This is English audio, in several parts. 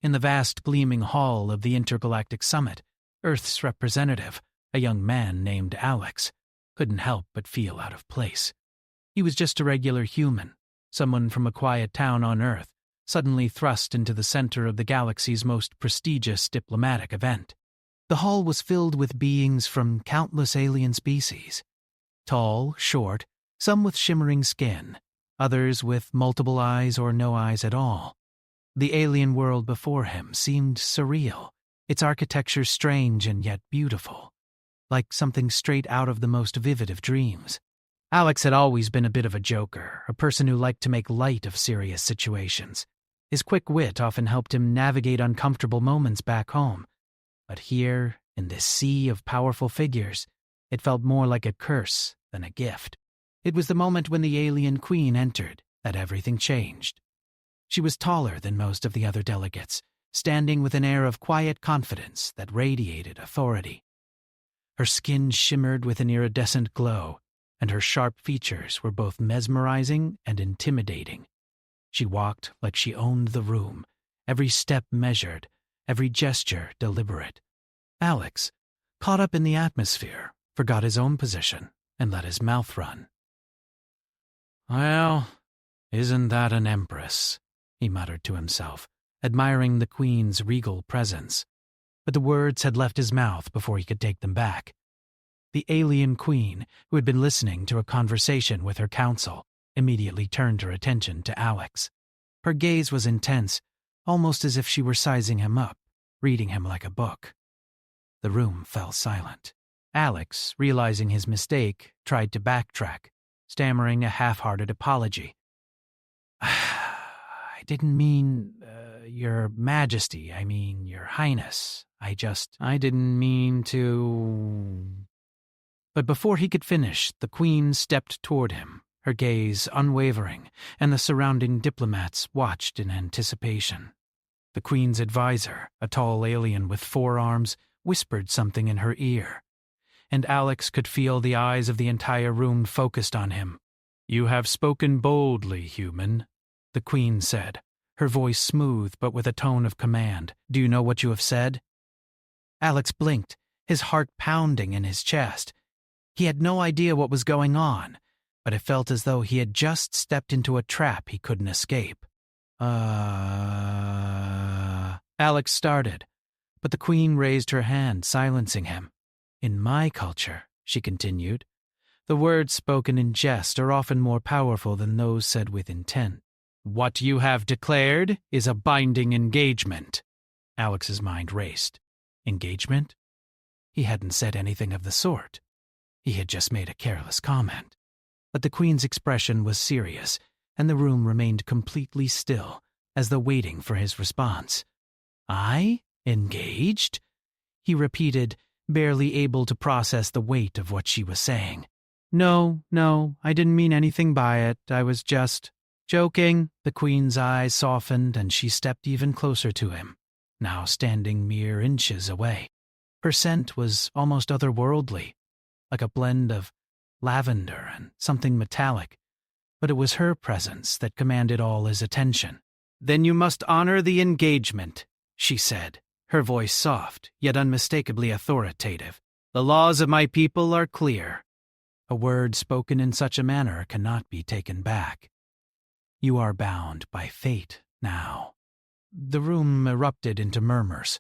In the vast gleaming hall of the Intergalactic Summit, Earth's representative, a young man named Alex, couldn't help but feel out of place. He was just a regular human, someone from a quiet town on Earth, suddenly thrust into the center of the galaxy's most prestigious diplomatic event. The hall was filled with beings from countless alien species. Tall, short, some with shimmering skin, others with multiple eyes or no eyes at all. The alien world before him seemed surreal, its architecture strange and yet beautiful, like something straight out of the most vivid of dreams. Alex had always been a bit of a joker, a person who liked to make light of serious situations. His quick wit often helped him navigate uncomfortable moments back home. But here, in this sea of powerful figures, it felt more like a curse than a gift. It was the moment when the alien queen entered that everything changed. She was taller than most of the other delegates, standing with an air of quiet confidence that radiated authority. Her skin shimmered with an iridescent glow, and her sharp features were both mesmerizing and intimidating. She walked like she owned the room, every step measured, every gesture deliberate. Alex, caught up in the atmosphere, forgot his own position and let his mouth run. "Well, isn't that an empress?" he muttered to himself, admiring the queen's regal presence. But the words had left his mouth before he could take them back. The alien queen, who had been listening to a conversation with her council, immediately turned her attention to Alex. Her gaze was intense, almost as if she were sizing him up, reading him like a book. The room fell silent. Alex, realizing his mistake, tried to backtrack, stammering a half-hearted apology. "I didn't mean, Your Majesty, I mean, Your Highness. I didn't mean to..." But before he could finish, the Queen stepped toward him, her gaze unwavering, and the surrounding diplomats watched in anticipation. The Queen's advisor, a tall alien with 4 arms, whispered something in her ear, and Alex could feel the eyes of the entire room focused on him. "You have spoken boldly, human," the Queen said, her voice smooth but with a tone of command. "Do you know what you have said?" Alex blinked, his heart pounding in his chest. He had no idea what was going on, but it felt as though he had just stepped into a trap he couldn't escape. Alex started, but the Queen raised her hand, silencing him. "In my culture," she continued, "the words spoken in jest are often more powerful than those said with intent. What you have declared is a binding engagement." Alex's mind raced. Engagement? He hadn't said anything of the sort. He had just made a careless comment. But the Queen's expression was serious, and the room remained completely still, as though waiting for his response. "I? Engaged?" he repeated, barely able to process the weight of what she was saying. No, I didn't mean anything by it. I was just joking." The Queen's eyes softened, and she stepped even closer to him, now standing mere inches away. Her scent was almost otherworldly, like a blend of lavender and something metallic, but it was her presence that commanded all his attention. "Then you must honor the engagement," she said, her voice soft, yet unmistakably authoritative. "The laws of my people are clear. A word spoken in such a manner cannot be taken back. You are bound by fate now." The room erupted into murmurs.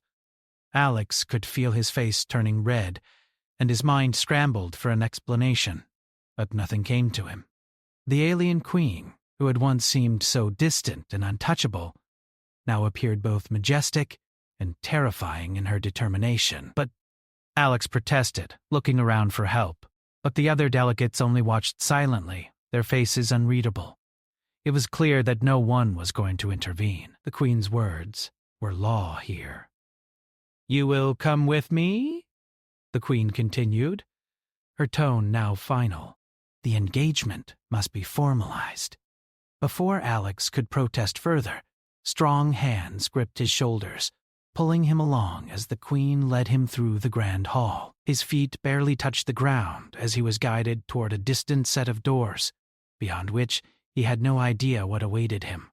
Alex could feel his face turning red, and his mind scrambled for an explanation, but nothing came to him. The alien queen, who had once seemed so distant and untouchable, now appeared both majestic and terrifying in her determination. But Alex protested, looking around for help, but the other delegates only watched silently, their faces unreadable. It was clear that no one was going to intervene. The Queen's words were law here. "You will come with me?" the Queen continued, her tone now final. The engagement must be formalized. Before Alex could protest further, strong hands gripped his shoulders, pulling him along as the Queen led him through the grand hall. His feet barely touched the ground as he was guided toward a distant set of doors, beyond which he had no idea what awaited him.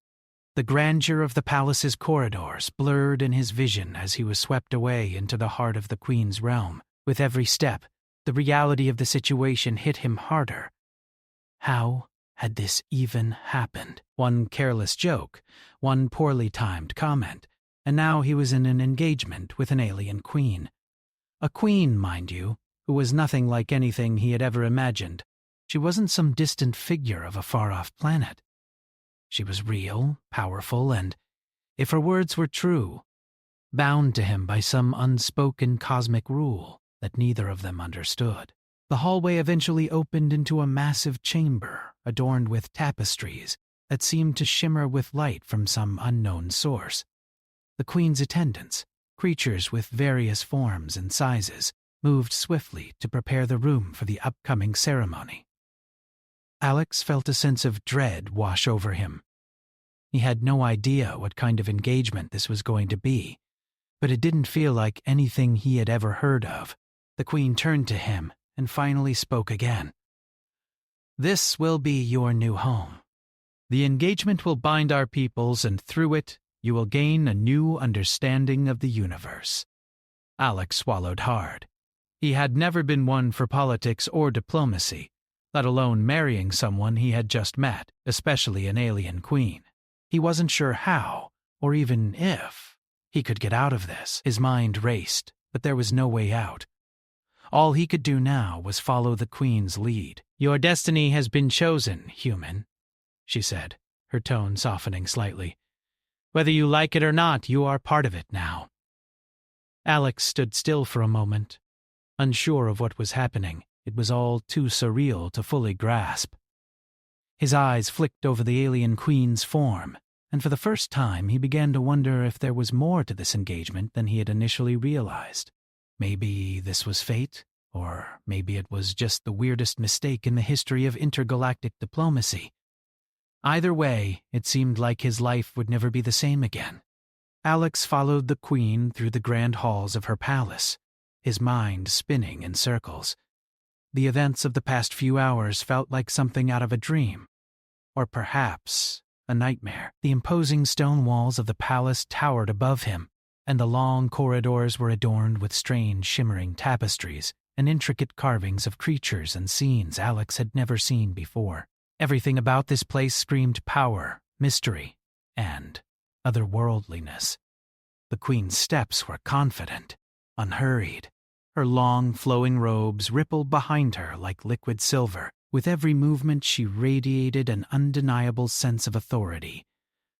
The grandeur of the palace's corridors blurred in his vision as he was swept away into the heart of the Queen's realm. With every step, the reality of the situation hit him harder. How had this even happened? One careless joke, one poorly timed comment, and now he was in an engagement with an alien queen. A queen, mind you, who was nothing like anything he had ever imagined. She wasn't some distant figure of a far-off planet. She was real, powerful, and, if her words were true, bound to him by some unspoken cosmic rule that neither of them understood. The hallway eventually opened into a massive chamber adorned with tapestries that seemed to shimmer with light from some unknown source. The Queen's attendants, creatures with various forms and sizes, moved swiftly to prepare the room for the upcoming ceremony. Alex felt a sense of dread wash over him. He had no idea what kind of engagement this was going to be, but it didn't feel like anything he had ever heard of. The Queen turned to him and finally spoke again. "This will be your new home. The engagement will bind our peoples, and through it, you will gain a new understanding of the universe." Alex swallowed hard. He had never been one for politics or diplomacy, let alone marrying someone he had just met, especially an alien queen. He wasn't sure how, or even if, he could get out of this. His mind raced, but there was no way out. All he could do now was follow the Queen's lead. "Your destiny has been chosen, human," she said, her tone softening slightly. "Whether you like it or not, you are part of it now." Alex stood still for a moment, unsure of what was happening. It was all too surreal to fully grasp. His eyes flicked over the alien queen's form, and for the first time he began to wonder if there was more to this engagement than he had initially realized. Maybe this was fate, or maybe it was just the weirdest mistake in the history of intergalactic diplomacy. Either way, it seemed like his life would never be the same again. Alex followed the Queen through the grand halls of her palace, his mind spinning in circles. The events of the past few hours felt like something out of a dream, or perhaps a nightmare. The imposing stone walls of the palace towered above him, and the long corridors were adorned with strange shimmering tapestries and intricate carvings of creatures and scenes Alex had never seen before. Everything about this place screamed power, mystery, and otherworldliness. The Queen's steps were confident, unhurried. Her long, flowing robes rippled behind her like liquid silver. With every movement she radiated an undeniable sense of authority,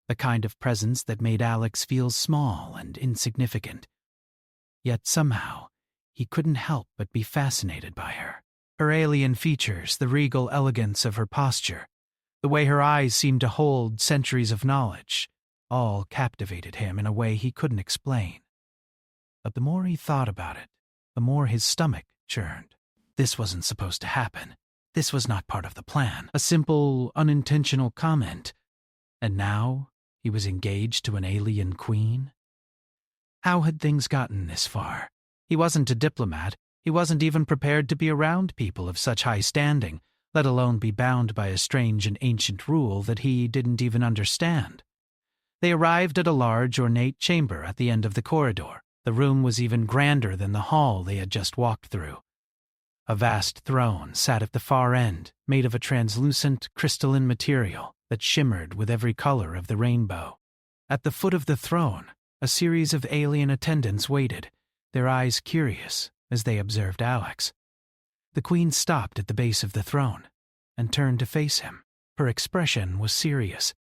the kind of presence that made Alex feel small and insignificant. Yet somehow, he couldn't help but be fascinated by her. Her alien features, the regal elegance of her posture, the way her eyes seemed to hold centuries of knowledge, all captivated him in a way he couldn't explain. But the more he thought about it, the more his stomach churned. This wasn't supposed to happen. This was not part of the plan. A simple, unintentional comment. And now he was engaged to an alien queen? How had things gotten this far? He wasn't a diplomat. He wasn't even prepared to be around people of such high standing, let alone be bound by a strange and ancient rule that he didn't even understand. They arrived at a large, ornate chamber at the end of the corridor. The room was even grander than the hall they had just walked through. A vast throne sat at the far end, made of a translucent, crystalline material that shimmered with every color of the rainbow. At the foot of the throne, a series of alien attendants waited, their eyes curious as they observed Alex. The Queen stopped at the base of the throne and turned to face him. Her expression was serious,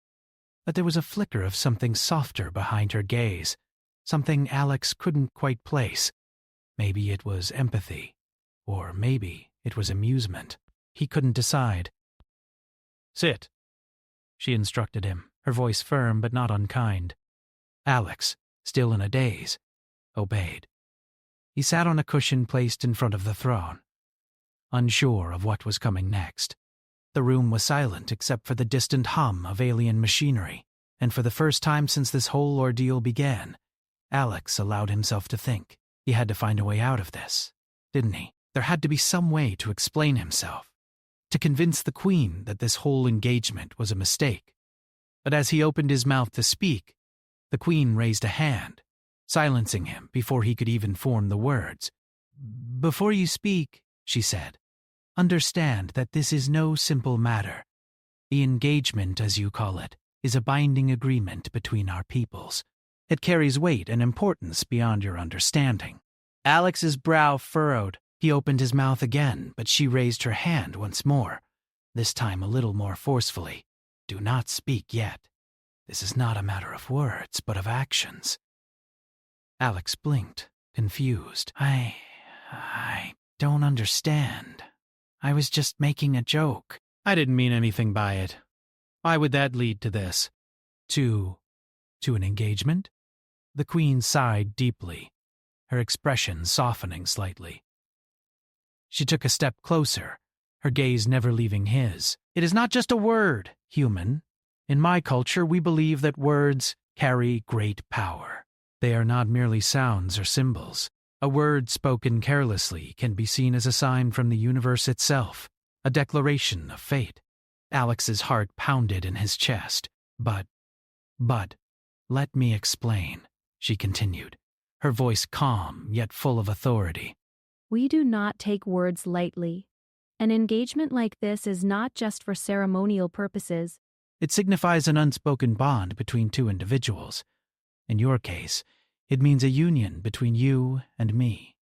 but there was a flicker of something softer behind her gaze, something Alex couldn't quite place. Maybe it was empathy, or maybe it was amusement. He couldn't decide. "Sit," she instructed him, her voice firm but not unkind. Alex, still in a daze, obeyed. He sat on a cushion placed in front of the throne, unsure of what was coming next. The room was silent except for the distant hum of alien machinery, and for the first time since this whole ordeal began, Alex allowed himself to think. He had to find a way out of this, didn't he? There had to be some way to explain himself, to convince the Queen that this whole engagement was a mistake. But as he opened his mouth to speak, the queen raised a hand, silencing him before he could even form the words. "Before you speak," she said, "understand that this is no simple matter. The engagement, as you call it, is a binding agreement between our peoples. It carries weight and importance beyond your understanding." Alex's brow furrowed. He opened his mouth again, but she raised her hand once more, this time a little more forcefully. "Do not speak yet. This is not a matter of words, but of actions." Alex blinked, confused. I don't understand. I was just making a joke." "I didn't mean anything by it. Why would that lead to this?" To an engagement?" The queen sighed deeply, her expression softening slightly. She took a step closer, her gaze never leaving his. "It is not just a word, human. In my culture, we believe that words carry great power. They are not merely sounds or symbols. A word spoken carelessly can be seen as a sign from the universe itself, a declaration of fate." Alex's heart pounded in his chest. But, let me explain," she continued, her voice calm yet full of authority. We do not take words lightly. An engagement like this is not just for ceremonial purposes. It signifies an unspoken bond between two individuals. In your case, it means a union between you and me.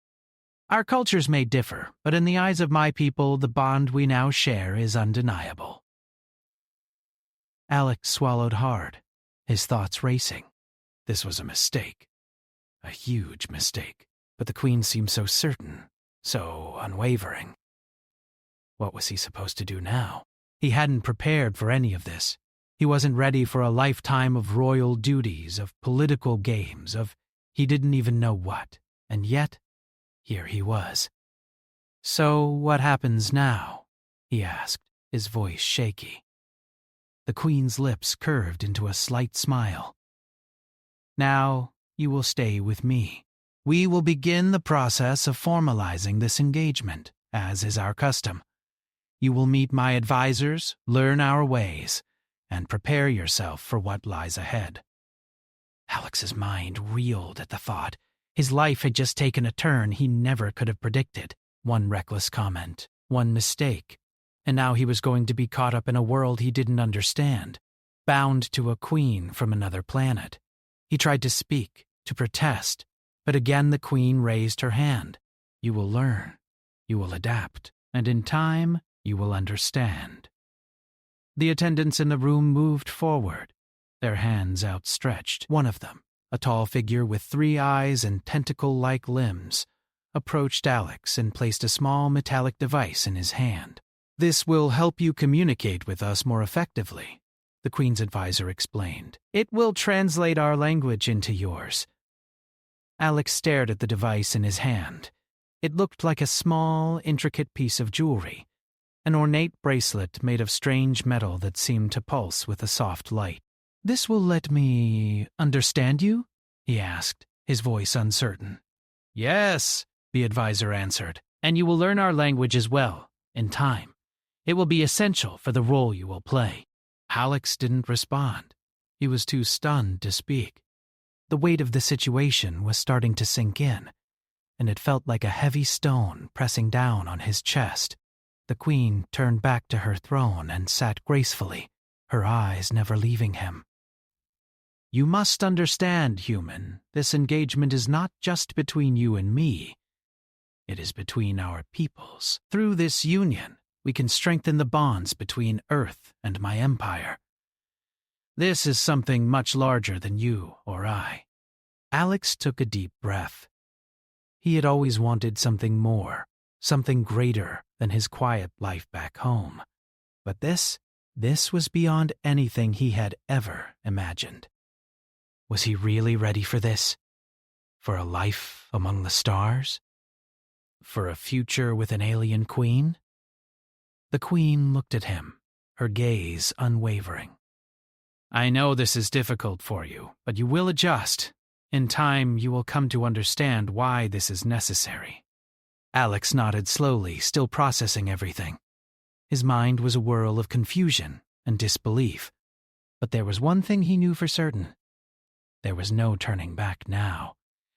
Our cultures may differ, but in the eyes of my people, the bond we now share is undeniable." Alex swallowed hard, his thoughts racing. This was a mistake. A huge mistake. But the queen seemed so certain, so unwavering. What was he supposed to do now? He hadn't prepared for any of this. He wasn't ready for a lifetime of royal duties, of political games, of he didn't even know what. And yet, here he was. "So what happens now?" he asked, his voice shaky. The queen's lips curved into a slight smile. "Now you will stay with me. We will begin the process of formalizing this engagement, as is our custom. You will meet my advisors, learn our ways, and prepare yourself for what lies ahead." Alex's mind reeled at the thought. His life had just taken a turn he never could have predicted. One reckless comment, one mistake, and now he was going to be caught up in a world he didn't understand, bound to a queen from another planet. He tried to speak, to protest, but again the queen raised her hand. "You will learn, you will adapt, and in time you will understand." The attendants in the room moved forward, their hands outstretched. One of them, a tall figure with 3 eyes and tentacle-like limbs, approached Alex and placed a small metallic device in his hand. "This will help you communicate with us more effectively," the queen's advisor explained. "It will translate our language into yours." Alex stared at the device in his hand. It looked like a small, intricate piece of jewelry, an ornate bracelet made of strange metal that seemed to pulse with a soft light. "This will let me understand you?" he asked, his voice uncertain. "Yes," the advisor answered, "and you will learn our language as well, in time. It will be essential for the role you will play." Alex didn't respond. He was too stunned to speak. The weight of the situation was starting to sink in, and it felt like a heavy stone pressing down on his chest. The queen turned back to her throne and sat gracefully, her eyes never leaving him. "You must understand, human, this engagement is not just between you and me. It is between our peoples. Through this union, we can strengthen the bonds between Earth and my empire. This is something much larger than you or I." Alex took a deep breath. He had always wanted something more, something greater than his quiet life back home. But this was beyond anything he had ever imagined. Was he really ready for this? For a life among the stars? For a future with an alien queen? The queen looked at him, her gaze unwavering. "I know this is difficult for you, but you will adjust. In time, you will come to understand why this is necessary." Alex nodded slowly, still processing everything. His mind was a whirl of confusion and disbelief. But there was one thing he knew for certain. There was no turning back now,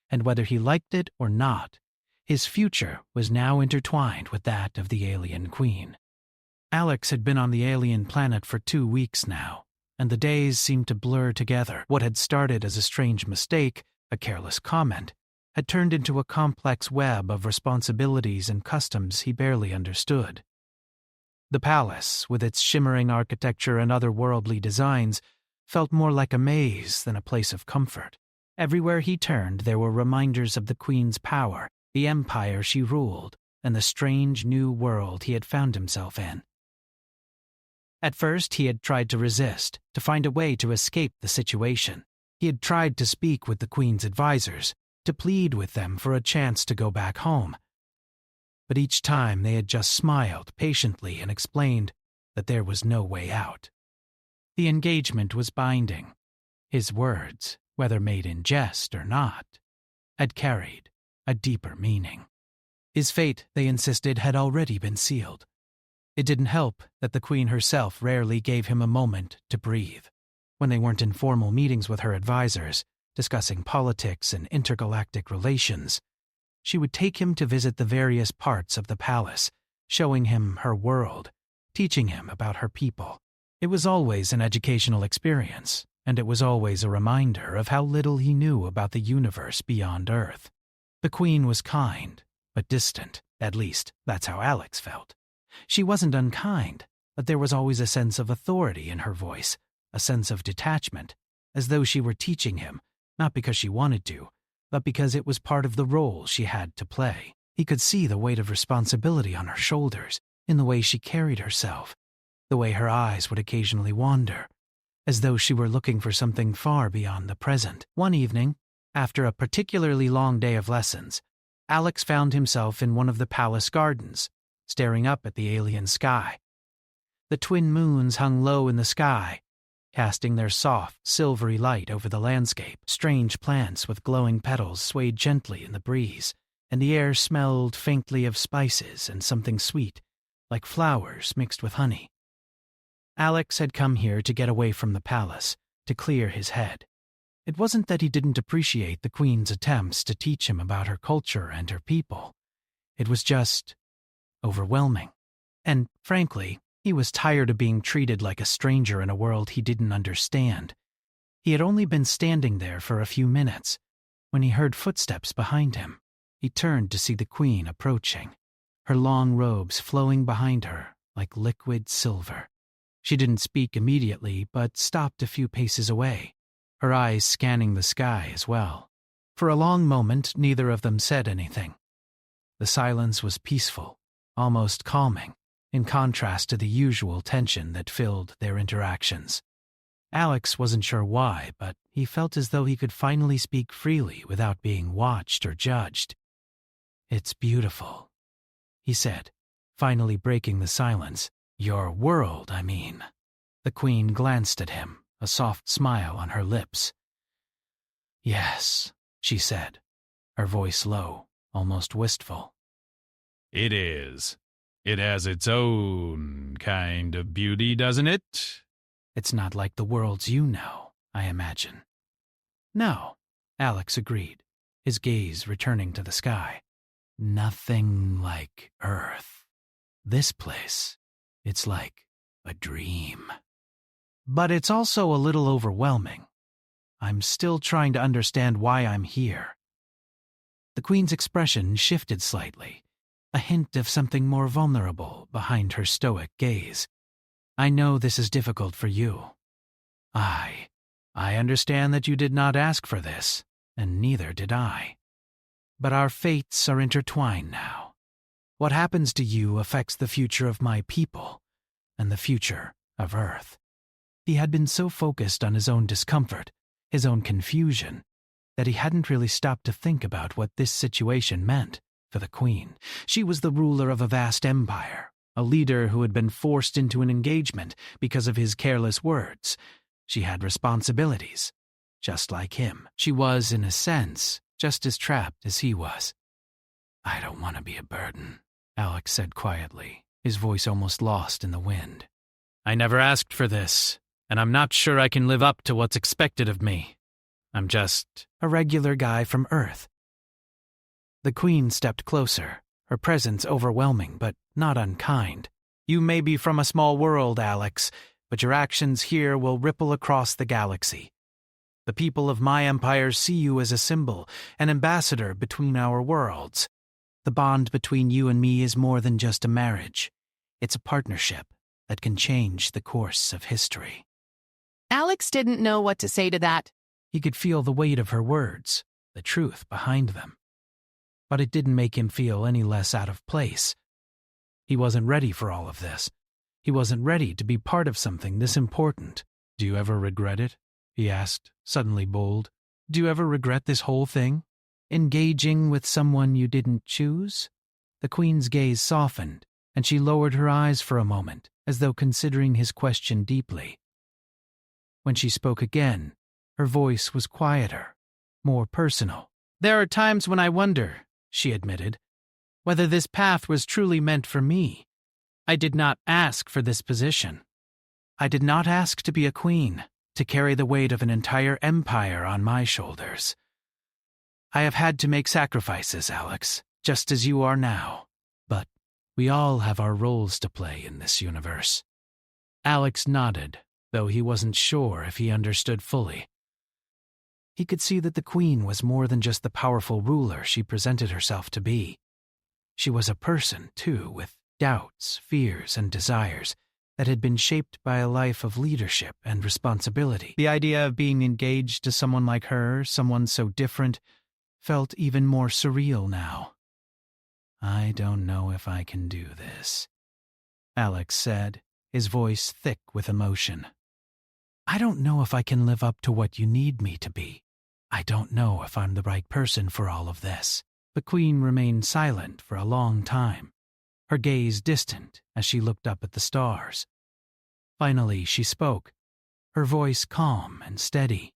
and whether he liked it or not, his future was now intertwined with that of the alien queen. Alex had been on the alien planet for 2 weeks now, and the days seemed to blur together. What had started as a strange mistake, a careless comment, had turned into a complex web of responsibilities and customs he barely understood. The palace, with its shimmering architecture and otherworldly designs, felt more like a maze than a place of comfort. Everywhere he turned, there were reminders of the queen's power, the empire she ruled, and the strange new world he had found himself in. At first, he had tried to resist, to find a way to escape the situation. He had tried to speak with the queen's advisors, to plead with them for a chance to go back home. But each time they had just smiled patiently and explained that there was no way out. The engagement was binding. His words, whether made in jest or not, had carried a deeper meaning. His fate, they insisted, had already been sealed. It didn't help that the queen herself rarely gave him a moment to breathe. When they weren't in formal meetings with her advisors, discussing politics and intergalactic relations, she would take him to visit the various parts of the palace, showing him her world, teaching him about her people. It was always an educational experience, and it was always a reminder of how little he knew about the universe beyond Earth. The queen was kind, but distant. At least, that's how Alex felt. She wasn't unkind, but there was always a sense of authority in her voice, a sense of detachment, as though she were teaching him, not because she wanted to, but because it was part of the role she had to play. He could see the weight of responsibility on her shoulders, in the way she carried herself, the way her eyes would occasionally wander, as though she were looking for something far beyond the present. One evening, after a particularly long day of lessons, Alex found himself in one of the palace gardens, staring up at the alien sky. The twin moons hung low in the sky, casting their soft, silvery light over the landscape. Strange plants with glowing petals swayed gently in the breeze, and the air smelled faintly of spices and something sweet, like flowers mixed with honey. Alex had come here to get away from the palace, to clear his head. It wasn't that he didn't appreciate the queen's attempts to teach him about her culture and her people. It was just overwhelming. And, frankly, he was tired of being treated like a stranger in a world he didn't understand. He had only been standing there for a few minutes when he heard footsteps behind him. He turned to see the queen approaching, her long robes flowing behind her like liquid silver. She didn't speak immediately, but stopped a few paces away, her eyes scanning the sky as well. For a long moment, neither of them said anything. The silence was peaceful, almost calming, in contrast to the usual tension that filled their interactions. Alex wasn't sure why, but he felt as though he could finally speak freely without being watched or judged. "It's beautiful," he said, finally breaking the silence. "Your world, I mean." The queen glanced at him, a soft smile on her lips. "Yes," she said, her voice low, almost wistful. "It is. It has its own kind of beauty, doesn't it?" "It's not like the worlds you know, I imagine." "No," Alex agreed, his gaze returning to the sky. "Nothing like Earth. This place, it's like a dream. But it's also a little overwhelming. I'm still trying to understand why I'm here." The queen's expression shifted slightly, a hint of something more vulnerable behind her stoic gaze. "I know this is difficult for you. I understand that you did not ask for this, and neither did I. But our fates are intertwined now. What happens to you affects the future of my people, and the future of Earth." He had been so focused on his own discomfort, his own confusion, that he hadn't really stopped to think about what this situation meant for the queen. She was the ruler of a vast empire, a leader who had been forced into an engagement because of his careless words. She had responsibilities, just like him. She was, in a sense, just as trapped as he was. "I don't want to be a burden," Alex said quietly, his voice almost lost in the wind. "I never asked for this," and I'm not sure I can live up to what's expected of me. I'm just a regular guy from Earth." The Queen stepped closer, her presence overwhelming but not unkind. "You may be from a small world, Alex, but your actions here will ripple across the galaxy. The people of my empire see you as a symbol, an ambassador between our worlds. The bond between you and me is more than just a marriage. It's a partnership that can change the course of history." Alex didn't know what to say to that. He could feel the weight of her words, the truth behind them. But it didn't make him feel any less out of place. He wasn't ready for all of this. He wasn't ready to be part of something this important. "Do you ever regret it?" he asked, suddenly bold. "Do you ever regret this whole thing? Engaging with someone you didn't choose?" The Queen's gaze softened, and she lowered her eyes for a moment, as though considering his question deeply. When she spoke again, her voice was quieter, more personal. "There are times when I wonder," she admitted, "whether this path was truly meant for me. I did not ask for this position. I did not ask to be a queen, to carry the weight of an entire empire on my shoulders. I have had to make sacrifices, Alex, just as you are now. But we all have our roles to play in this universe." Alex nodded, though he wasn't sure if he understood fully. He could see that the Queen was more than just the powerful ruler she presented herself to be. She was a person, too, with doubts, fears, and desires that had been shaped by a life of leadership and responsibility. The idea of being engaged to someone like her, someone so different, felt even more surreal now. "I don't know if I can do this," Alex said, his voice thick with emotion. "I don't know if I can live up to what you need me to be. I don't know if I'm the right person for all of this." The Queen remained silent for a long time, her gaze distant as she looked up at the stars. Finally, she spoke, her voice calm and steady.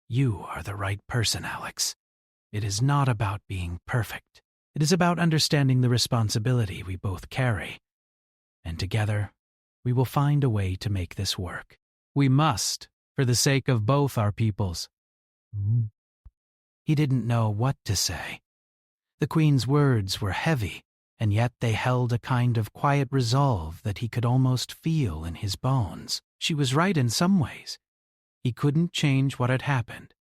"You are the right person, Alex. It is not about being perfect. It is about understanding the responsibility we both carry. And together, we will find a way to make this work. We must, for the sake of both our peoples." He didn't know what to say. The Queen's words were heavy, and yet they held a kind of quiet resolve that he could almost feel in his bones. She was right in some ways. He couldn't change what had happened,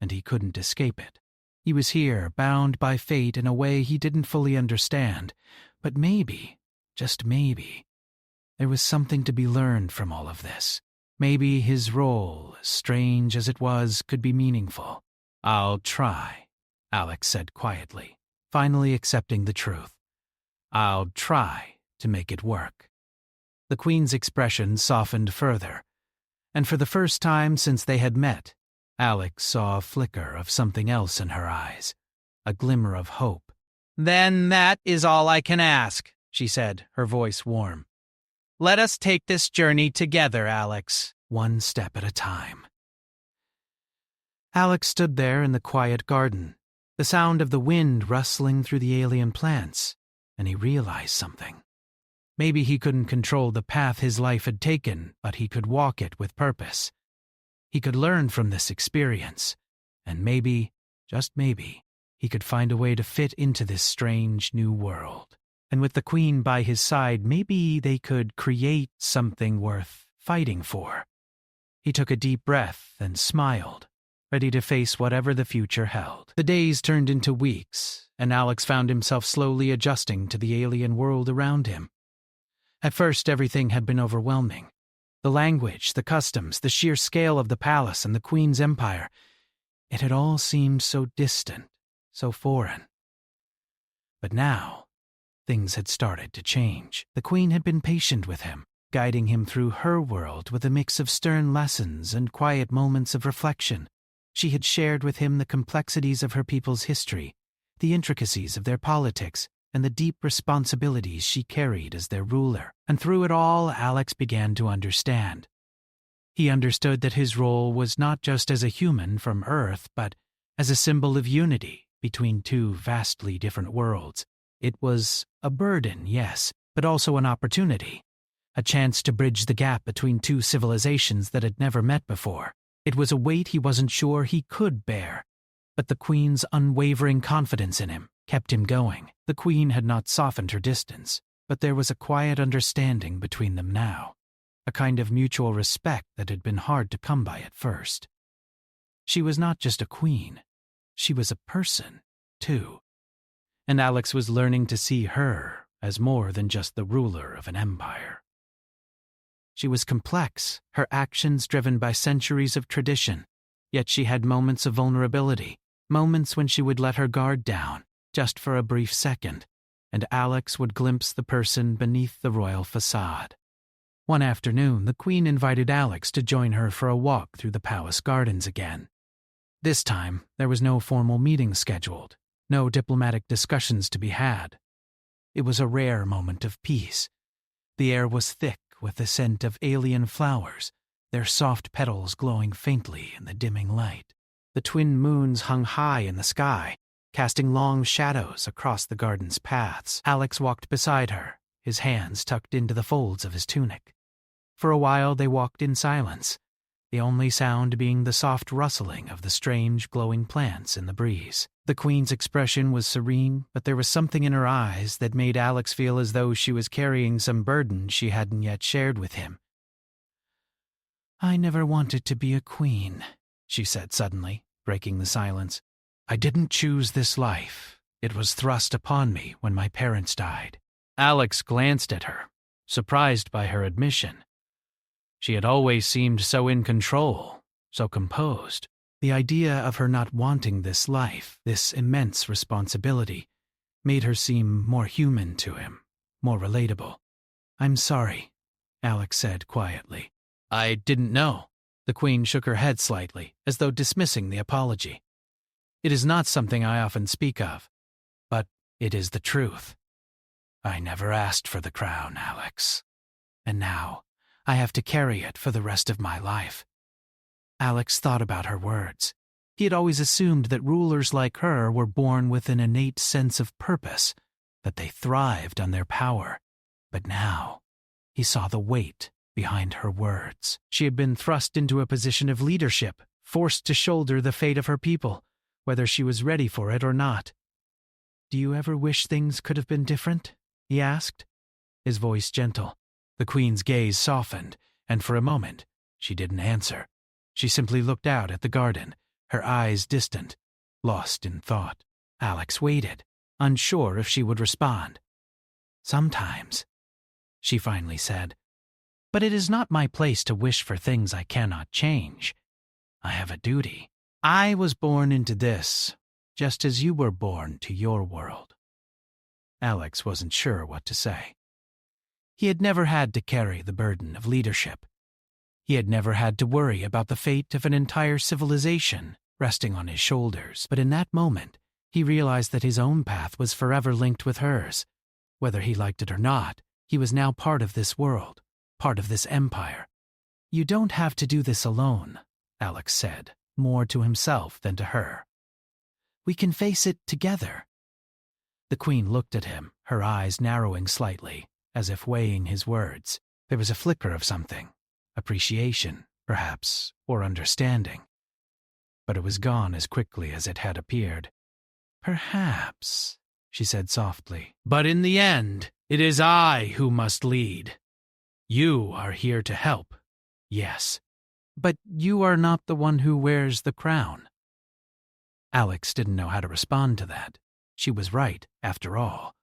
and he couldn't escape it. He was here, bound by fate in a way he didn't fully understand, but maybe, just maybe, there was something to be learned from all of this. Maybe his role, as strange as it was, could be meaningful. "I'll try," Alex said quietly, finally accepting the truth. "I'll try to make it work." The Queen's expression softened further, and for the first time since they had met, Alex saw a flicker of something else in her eyes, a glimmer of hope. "Then that is all I can ask," she said, her voice warm. "Let us take this journey together, Alex, one step at a time." Alex stood there in the quiet garden, the sound of the wind rustling through the alien plants, and he realized something. Maybe he couldn't control the path his life had taken, but he could walk it with purpose. He could learn from this experience, and maybe, just maybe, he could find a way to fit into this strange new world. And with the Queen by his side, maybe they could create something worth fighting for. He took a deep breath and smiled, ready to face whatever the future held. The days turned into weeks, and Alex found himself slowly adjusting to the alien world around him. At first, everything had been overwhelming. The language, the customs, the sheer scale of the palace and the Queen's empire. It had all seemed so distant, so foreign. But now, things had started to change. The Queen had been patient with him, guiding him through her world with a mix of stern lessons and quiet moments of reflection. She had shared with him the complexities of her people's history, the intricacies of their politics, and the deep responsibilities she carried as their ruler. And through it all, Alex began to understand. He understood that his role was not just as a human from Earth, but as a symbol of unity between two vastly different worlds. It was a burden, yes, but also an opportunity. a chance to bridge the gap between two civilizations that had never met before. It was a weight he wasn't sure he could bear, but the Queen's unwavering confidence in him kept him going. The Queen had not softened her distance, but there was a quiet understanding between them now, a kind of mutual respect that had been hard to come by at first. She was not just a queen, she was a person, too. And Alex was learning to see her as more than just the ruler of an empire. She was complex, her actions driven by centuries of tradition, yet she had moments of vulnerability, moments when she would let her guard down, just for a brief second, and Alex would glimpse the person beneath the royal facade. One afternoon, the Queen invited Alex to join her for a walk through the palace gardens again. This time, there was no formal meeting scheduled, no diplomatic discussions to be had. It was a rare moment of peace. The air was thick with the scent of alien flowers, their soft petals glowing faintly in the dimming light. The twin moons hung high in the sky, casting long shadows across the garden's paths. Alex walked beside her, his hands tucked into the folds of his tunic. For a while they walked in silence, the only sound being the soft rustling of the strange glowing plants in the breeze. The Queen's expression was serene, but there was something in her eyes that made Alex feel as though she was carrying some burden she hadn't yet shared with him. "I never wanted to be a queen," she said suddenly, breaking the silence. "I didn't choose this life. It was thrust upon me when my parents died." Alex glanced at her, surprised by her admission. She had always seemed so in control, so composed. The idea of her not wanting this life, this immense responsibility, made her seem more human to him, more relatable. "I'm sorry," Alex said quietly. "I didn't know." The Queen shook her head slightly, as though dismissing the apology. "It is not something I often speak of, but it is the truth. I never asked for the crown, Alex. And now I have to carry it for the rest of my life." Alex thought about her words. He had always assumed that rulers like her were born with an innate sense of purpose, that they thrived on their power. But now, he saw the weight behind her words. She had been thrust into a position of leadership, forced to shoulder the fate of her people, whether she was ready for it or not. "Do you ever wish things could have been different?" he asked, his voice gentle. The Queen's gaze softened, and for a moment, she didn't answer. She simply looked out at the garden, her eyes distant, lost in thought. Alex waited, unsure if she would respond. "Sometimes," she finally said, "but it is not my place to wish for things I cannot change. I have a duty. I was born into this, just as you were born to your world." Alex wasn't sure what to say. He had never had to carry the burden of leadership. He had never had to worry about the fate of an entire civilization resting on his shoulders. But in that moment, he realized that his own path was forever linked with hers. Whether he liked it or not, he was now part of this world, part of this empire. "You don't have to do this alone," Alex said, more to himself than to her. "We can face it together." The Queen looked at him, her eyes narrowing slightly, as if weighing his words. There was a flicker of something, appreciation, perhaps, or understanding. But it was gone as quickly as it had appeared. "Perhaps," she said softly, "but in the end, it is I who must lead. You are here to help, yes, but you are not the one who wears the crown." Alex didn't know how to respond to that. She was right, after all.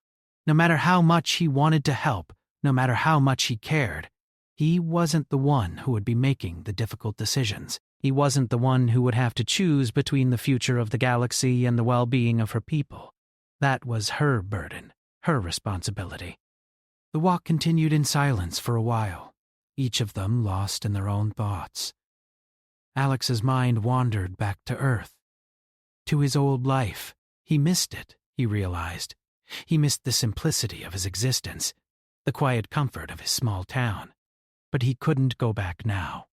No matter how much he wanted to help, no matter how much he cared, he wasn't the one who would be making the difficult decisions. He wasn't the one who would have to choose between the future of the galaxy and the well-being of her people. That was her burden, her responsibility. The walk continued in silence for a while, each of them lost in their own thoughts. Alex's mind wandered back to Earth, to his old life. He missed it, he realized. He missed the simplicity of his existence, the quiet comfort of his small town. But he couldn't go back now.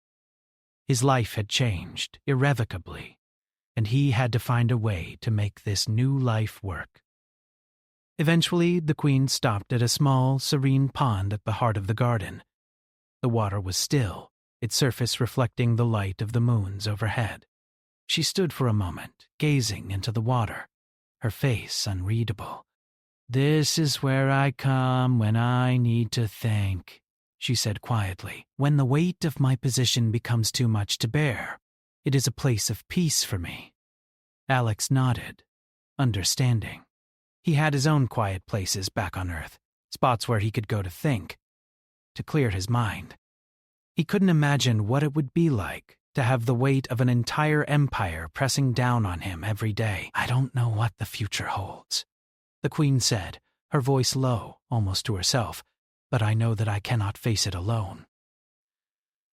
His life had changed, irrevocably, and he had to find a way to make this new life work. Eventually, the Queen stopped at a small, serene pond at the heart of the garden. The water was still, its surface reflecting the light of the moons overhead. She stood for a moment, gazing into the water, her face unreadable. "This is where I come when I need to think," she said quietly. "When the weight of my position becomes too much to bear, it is a place of peace for me." Alex nodded, understanding. He had his own quiet places back on Earth, spots where he could go to think, to clear his mind. He couldn't imagine what it would be like to have the weight of an entire empire pressing down on him every day. "I don't know what the future holds," the Queen said, her voice low, almost to herself, "but I know that I cannot face it alone."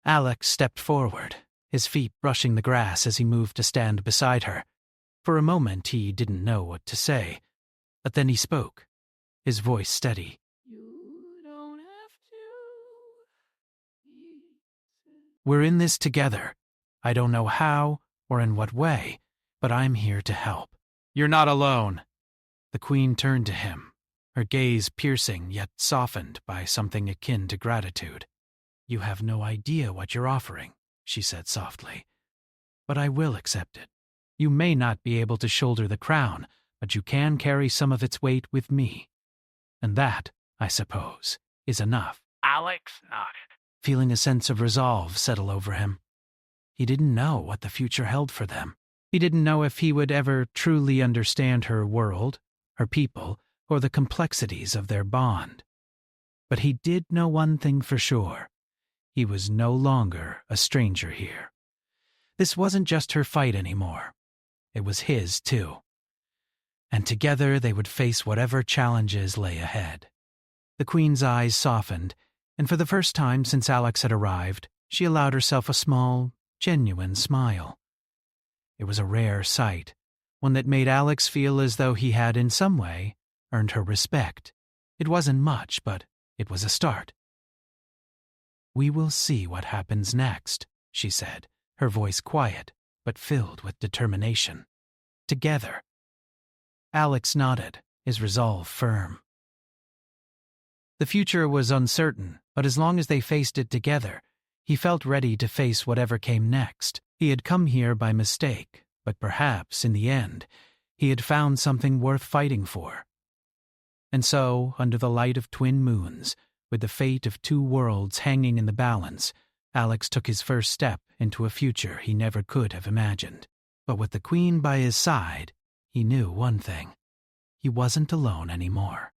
Alex stepped forward, his feet brushing the grass as he moved to stand beside her. For a moment he didn't know what to say, but then he spoke, his voice steady. "You don't have to. We're in this together. I don't know how or in what way, but I'm here to help. You're not alone." The Queen turned to him, her gaze piercing yet softened by something akin to gratitude. "You have no idea what you're offering," she said softly, "but I will accept it. You may not be able to shoulder the crown, but you can carry some of its weight with me. And that, I suppose, is enough." Alex nodded. Feeling a sense of resolve settle over him. He didn't know what the future held for them. He didn't know if he would ever truly understand her world, her people, or the complexities of their bond. But he did know one thing for sure. He was no longer a stranger here. This wasn't just her fight anymore. It was his, too. And together they would face whatever challenges lay ahead. The Queen's eyes softened, and for the first time since Alex had arrived, she allowed herself a small, genuine smile. It was a rare sight, one that made Alex feel as though he had, in some way, earned her respect. It wasn't much, but it was a start. "We will see what happens next," she said, her voice quiet, but filled with determination. "Together." Alex nodded, his resolve firm. The future was uncertain, but as long as they faced it together, he felt ready to face whatever came next. He had come here by mistake, but perhaps, in the end, he had found something worth fighting for. And so, under the light of twin moons, with the fate of two worlds hanging in the balance, Alex took his first step into a future he never could have imagined. But with the Queen by his side, he knew one thing. He wasn't alone anymore.